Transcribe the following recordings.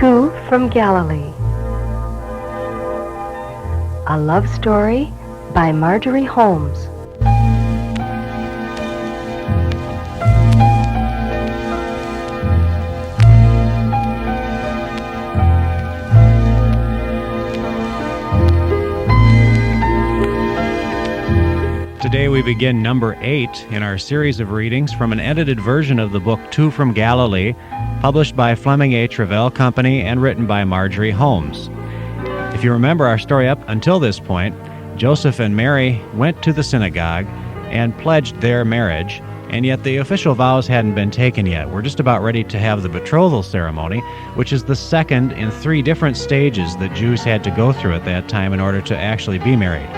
Two from Galilee. A love story by Marjorie Holmes. Today we begin number 8 in our series of readings from an edited version of the book Two from Galilee, published by Fleming A. Travell Company and written by Marjorie Holmes. If you remember our story up until this point, Joseph and Mary went to the synagogue and pledged their marriage, and yet the official vows hadn't been taken yet. We're just about ready to have the betrothal ceremony, which is the second in 3 different stages that Jews had to go through at that time in order to actually be married.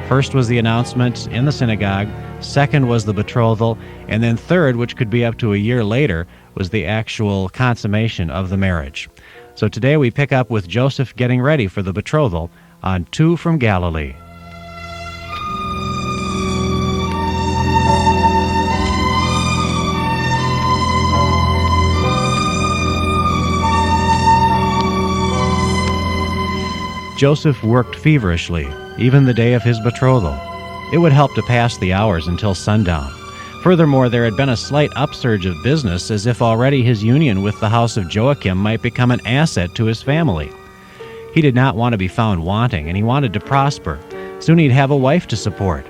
First was the announcement in the synagogue, second was the betrothal, and then third, which could be up to a year later, was the actual consummation of the marriage. So today we pick up with Joseph getting ready for the betrothal on Two from Galilee. Joseph worked feverishly, even the day of his betrothal. It would help to pass the hours until sundown. Furthermore, there had been a slight upsurge of business, as if already his union with the house of Joachim might become an asset to his family. He did not want to be found wanting, and he wanted to prosper. Soon he'd have a wife to support.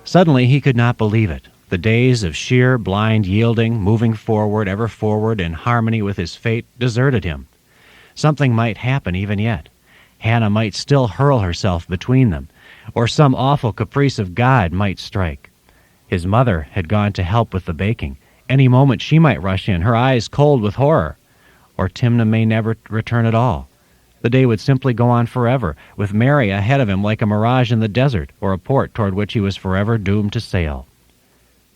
Suddenly he could not believe it. The days of sheer, blind yielding, moving forward, ever forward, in harmony with his fate, deserted him. Something might happen even yet. Hannah might still hurl herself between them, or some awful caprice of God might strike. His mother had gone to help with the baking. Any moment she might rush in, her eyes cold with horror. Or Timnah may never return at all. The day would simply go on forever, with Mary ahead of him like a mirage in the desert, or a port toward which he was forever doomed to sail.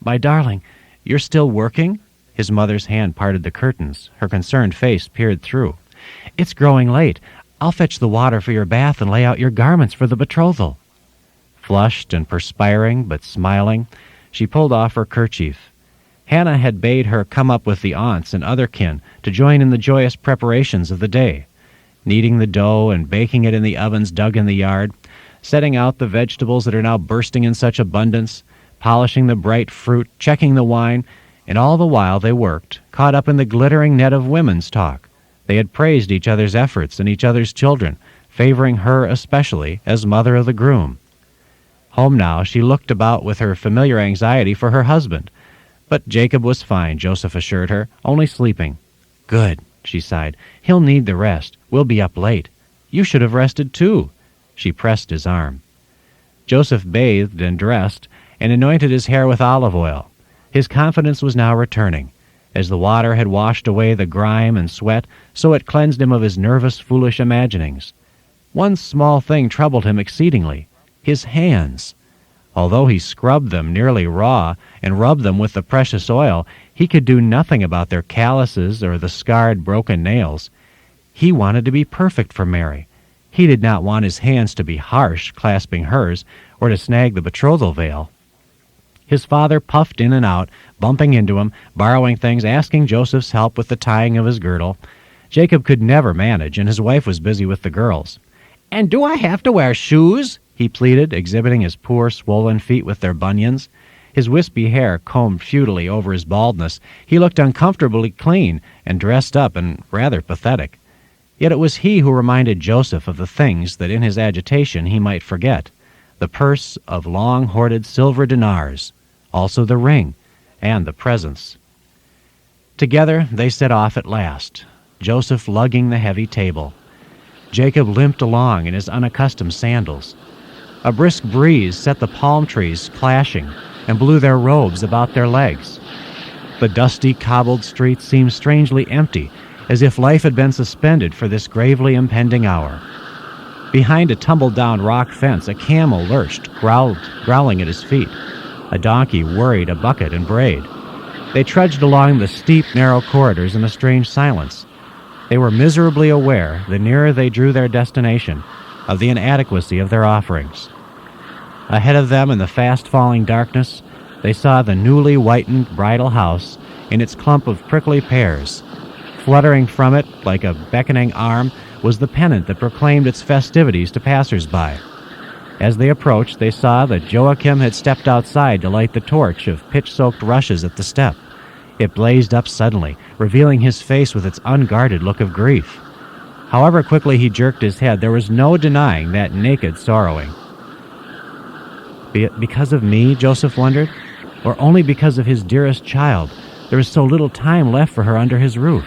"My darling, you're still working?" His mother's hand parted the curtains. Her concerned face peered through. "It's growing late. I'll fetch the water for your bath and lay out your garments for the betrothal." Flushed and perspiring, but smiling, she pulled off her kerchief. Hannah had bade her come up with the aunts and other kin to join in the joyous preparations of the day, kneading the dough and baking it in the ovens dug in the yard, setting out the vegetables that are now bursting in such abundance, polishing the bright fruit, checking the wine, and all the while they worked, caught up in the glittering net of women's talk. They had praised each other's efforts and each other's children, favoring her especially as mother of the groom. Home now, she looked about with her familiar anxiety for her husband. But Jacob was fine, Joseph assured her, only sleeping. "Good," she sighed. "He'll need the rest. We'll be up late. You should have rested too." She pressed his arm. Joseph bathed and dressed and anointed his hair with olive oil. His confidence was now returning. As the water had washed away the grime and sweat, so it cleansed him of his nervous, foolish imaginings. One small thing troubled him exceedingly: his hands. Although he scrubbed them nearly raw and rubbed them with the precious oil, he could do nothing about their calluses or the scarred, broken nails. He wanted to be perfect for Mary. He did not want his hands to be harsh, clasping hers, or to snag the betrothal veil. His father puffed in and out, bumping into him, borrowing things, asking Joseph's help with the tying of his girdle. Jacob could never manage, and his wife was busy with the girls. "And do I have to wear shoes?" he pleaded, exhibiting his poor, swollen feet with their bunions. His wispy hair combed futilely over his baldness, he looked uncomfortably clean and dressed up and rather pathetic. Yet it was he who reminded Joseph of the things that in his agitation he might forget: the purse of long-hoarded silver dinars, also the ring, and the presents. Together they set off at last, Joseph lugging the heavy table. Jacob limped along in his unaccustomed sandals. A brisk breeze set the palm trees clashing and blew their robes about their legs. The dusty, cobbled streets seemed strangely empty, as if life had been suspended for this gravely impending hour. Behind a tumble-down rock fence, a camel lurched, growling at his feet. A donkey worried a bucket and brayed. They trudged along the steep, narrow corridors in a strange silence. They were miserably aware, the nearer they drew their destination, of the inadequacy of their offerings. Ahead of them in the fast-falling darkness, they saw the newly whitened bridal house in its clump of prickly pears. Fluttering from it, like a beckoning arm, was the pennant that proclaimed its festivities to passers-by. As they approached, they saw that Joachim had stepped outside to light the torch of pitch-soaked rushes at the step. It blazed up suddenly, revealing his face with its unguarded look of grief. However quickly he jerked his head, there was no denying that naked sorrowing. Be it because of me, Joseph wondered, or only because of his dearest child? There was so little time left for her under his roof.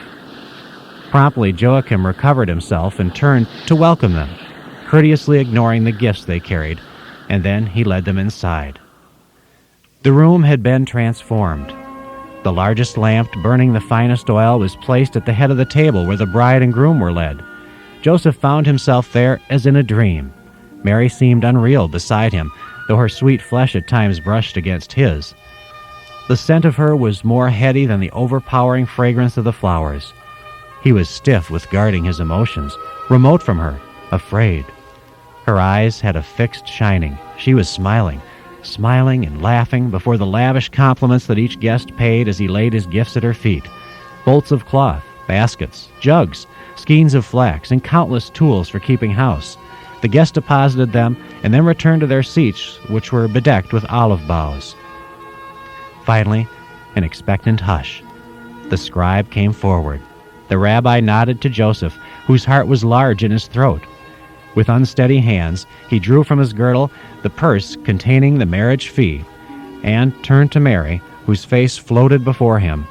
Promptly, Joachim recovered himself and turned to welcome them, courteously ignoring the gifts they carried, and then he led them inside. The room had been transformed. The largest lamp, burning the finest oil, was placed at the head of the table where the bride and groom were led. Joseph found himself there as in a dream. Mary seemed unreal beside him, though her sweet flesh at times brushed against his. The scent of her was more heady than the overpowering fragrance of the flowers. He was stiff with guarding his emotions, remote from her, afraid. Her eyes had a fixed shining. She was smiling and laughing before the lavish compliments that each guest paid as he laid his gifts at her feet. Bolts of cloth, baskets, jugs, skeins of flax, and countless tools for keeping house. The guests deposited them and then returned to their seats, which were bedecked with olive boughs. Finally, an expectant hush. The scribe came forward. The rabbi nodded to Joseph, whose heart was large in his throat. With unsteady hands, he drew from his girdle the purse containing the marriage fee, and turned to Mary, whose face floated before him,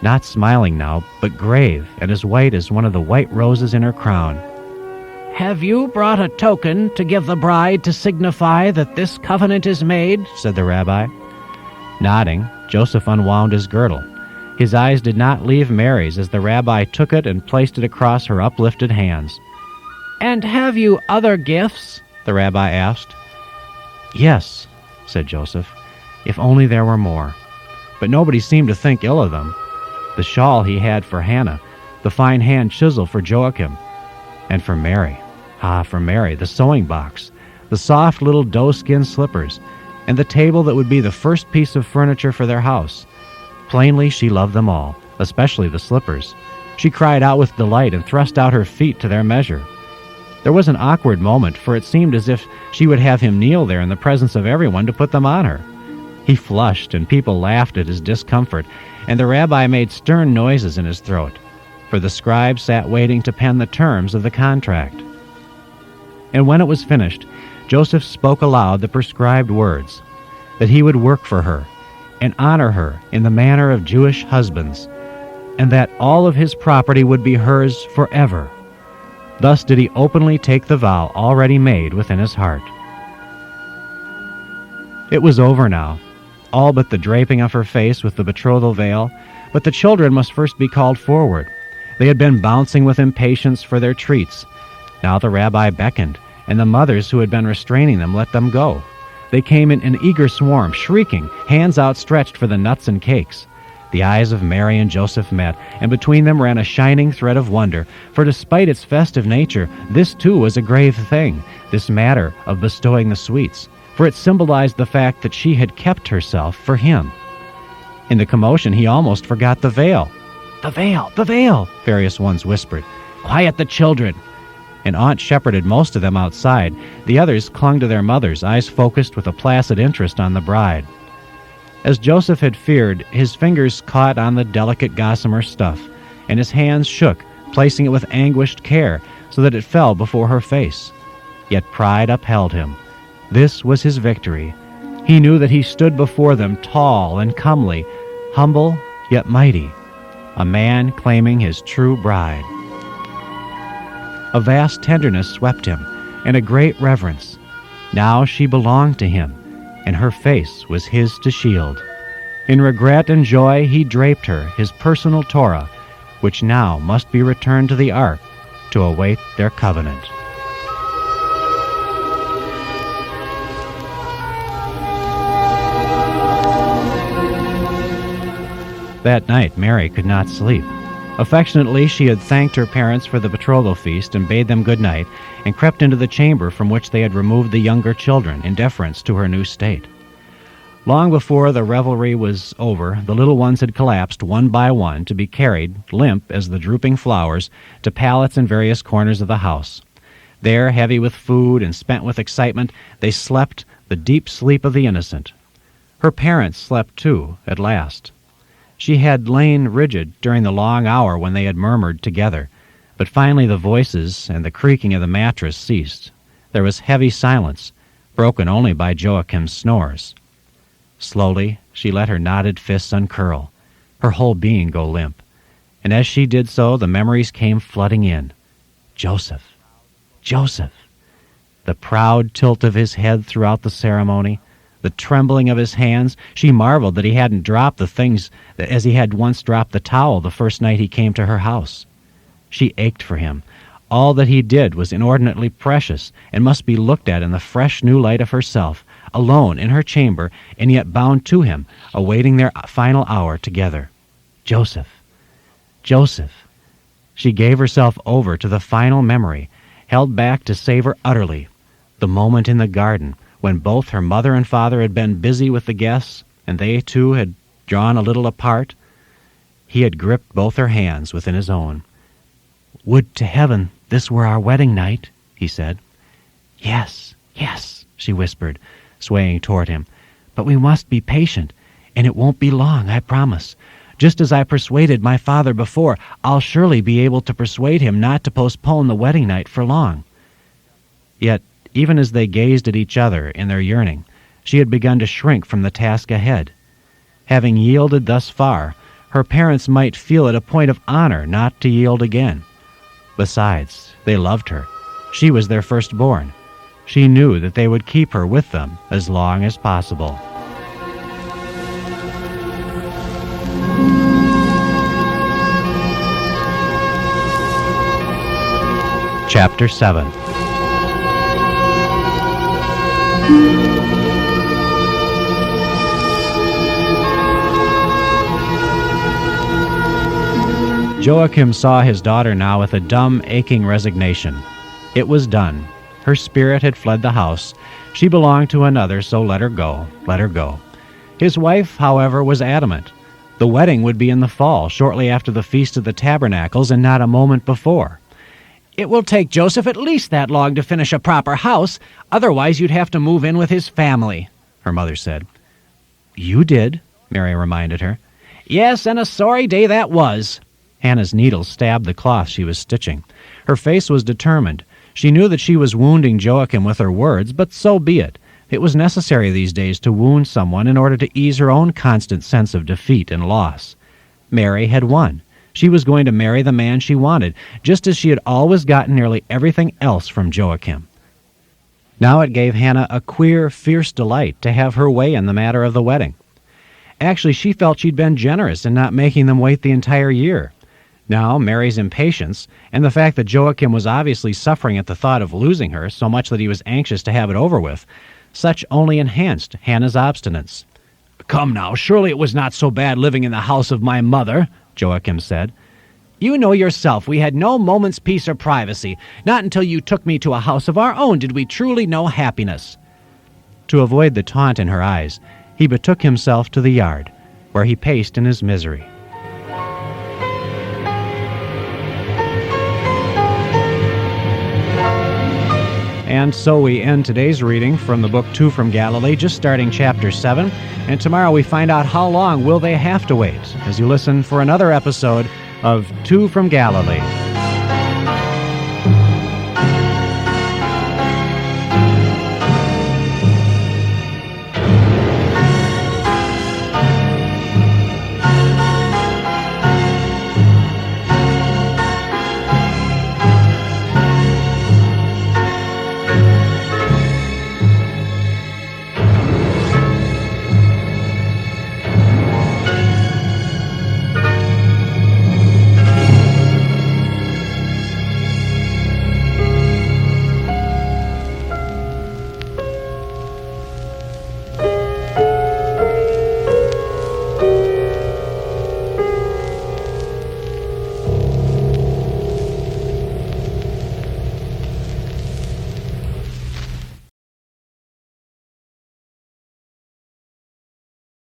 not smiling now, but grave and as white as one of the white roses in her crown. "Have you brought a token to give the bride to signify that this covenant is made?" said the rabbi. Nodding, Joseph unwound his girdle. His eyes did not leave Mary's as the rabbi took it and placed it across her uplifted hands. "And have you other gifts?" the rabbi asked. "Yes," said Joseph, "if only there were more." But nobody seemed to think ill of them. The shawl he had for Hannah, the fine hand chisel for Joachim, and for Mary. For Mary, the sewing box, the soft little doe-skin slippers, and the table that would be the first piece of furniture for their house. Plainly, she loved them all, especially the slippers. She cried out with delight and thrust out her feet to their measure. There was an awkward moment, for it seemed as if she would have him kneel there in the presence of everyone to put them on her. He flushed, and people laughed at his discomfort, and the rabbi made stern noises in his throat, for the scribe sat waiting to pen the terms of the contract. And when it was finished, Joseph spoke aloud the prescribed words, that he would work for her and honor her in the manner of Jewish husbands, and that all of his property would be hers forever. Thus did he openly take the vow already made within his heart. It was over now, all but the draping of her face with the betrothal veil, but the children must first be called forward. They had been bouncing with impatience for their treats. Now the rabbi beckoned, and the mothers who had been restraining them let them go. They came in an eager swarm, shrieking, hands outstretched for the nuts and cakes. The eyes of Mary and Joseph met, and between them ran a shining thread of wonder, for despite its festive nature, this too was a grave thing, this matter of bestowing the sweets, for it symbolized the fact that she had kept herself for him. In the commotion, he almost forgot the veil. "The veil! The veil!" various ones whispered. "Quiet the children!" And Aunt shepherded most of them outside. The others clung to their mothers, eyes focused with a placid interest on the bride. As Joseph had feared, his fingers caught on the delicate gossamer stuff, and his hands shook, placing it with anguished care, so that it fell before her face. Yet pride upheld him. This was his victory. He knew that he stood before them tall and comely, humble yet mighty, a man claiming his true bride. A vast tenderness swept him, and a great reverence. Now she belonged to him, and her face was his to shield. In regret and joy he draped her, his personal Torah, which now must be returned to the ark to await their covenant. That night Mary could not sleep. Affectionately, she had thanked her parents for the betrothal feast and bade them good night, and crept into the chamber from which they had removed the younger children in deference to her new state. Long before the revelry was over, the little ones had collapsed one by one to be carried, limp as the drooping flowers, to pallets in various corners of the house. There, heavy with food and spent with excitement, they slept the deep sleep of the innocent. Her parents slept too, at last. She had lain rigid during the long hour when they had murmured together, but finally the voices and the creaking of the mattress ceased. There was heavy silence, broken only by Joachim's snores. Slowly, she let her knotted fists uncurl, her whole being go limp, and as she did so, the memories came flooding in. Joseph. Joseph. The proud tilt of his head throughout the ceremony, the trembling of his hands. She marveled that he hadn't dropped the things as he had once dropped the towel the first night he came to her house. She ached for him. All that he did was inordinately precious and must be looked at in the fresh new light of herself, alone in her chamber and yet bound to him, awaiting their final hour together. Joseph. Joseph. She gave herself over to the final memory, held back to savor utterly the moment in the garden when both her mother and father had been busy with the guests and they too had drawn a little apart. He had gripped both her hands within his own. "Would to heaven this were our wedding night," he said. "Yes, yes," she whispered, swaying toward him. "But we must be patient, and it won't be long, I promise. Just as I persuaded my father before, I'll surely be able to persuade him not to postpone the wedding night for long." Yet, even as they gazed at each other in their yearning, she had begun to shrink from the task ahead. Having yielded thus far, her parents might feel it a point of honor not to yield again. Besides, they loved her. She was their firstborn. She knew that they would keep her with them as long as possible. Chapter 7. Joachim saw his daughter now with a dumb, aching resignation. It was done. Her spirit had fled the house. She belonged to another, so let her go, let her go. His wife, however, was adamant. The wedding would be in the fall, shortly after the Feast of the Tabernacles, and not a moment before. "It will take Joseph at least that long to finish a proper house. Otherwise you'd have to move in with his family," her mother said. "You did," Mary reminded her. "Yes, and a sorry day that was." Hannah's needles stabbed the cloth she was stitching. Her face was determined. She knew that she was wounding Joachim with her words, but so be it. It was necessary these days to wound someone in order to ease her own constant sense of defeat and loss. Mary had won. She was going to marry the man she wanted, just as she had always gotten nearly everything else from Joachim. Now it gave Hannah a queer, fierce delight to have her way in the matter of the wedding. Actually, she felt she'd been generous in not making them wait the entire year. Now, Mary's impatience, and the fact that Joachim was obviously suffering at the thought of losing her so much that he was anxious to have it over with, such only enhanced Hannah's obstinance. "Come now, surely it was not so bad living in the house of my mother," Joachim said. "You know yourself we had no moment's peace or privacy. Not until you took me to a house of our own did we truly know happiness." To avoid the taunt in her eyes, he betook himself to the yard, where he paced in his misery. And so we end today's reading from the book 2 from Galilee, just starting chapter 7. And tomorrow we find out how long will they have to wait as you listen for another episode of 2 from Galilee.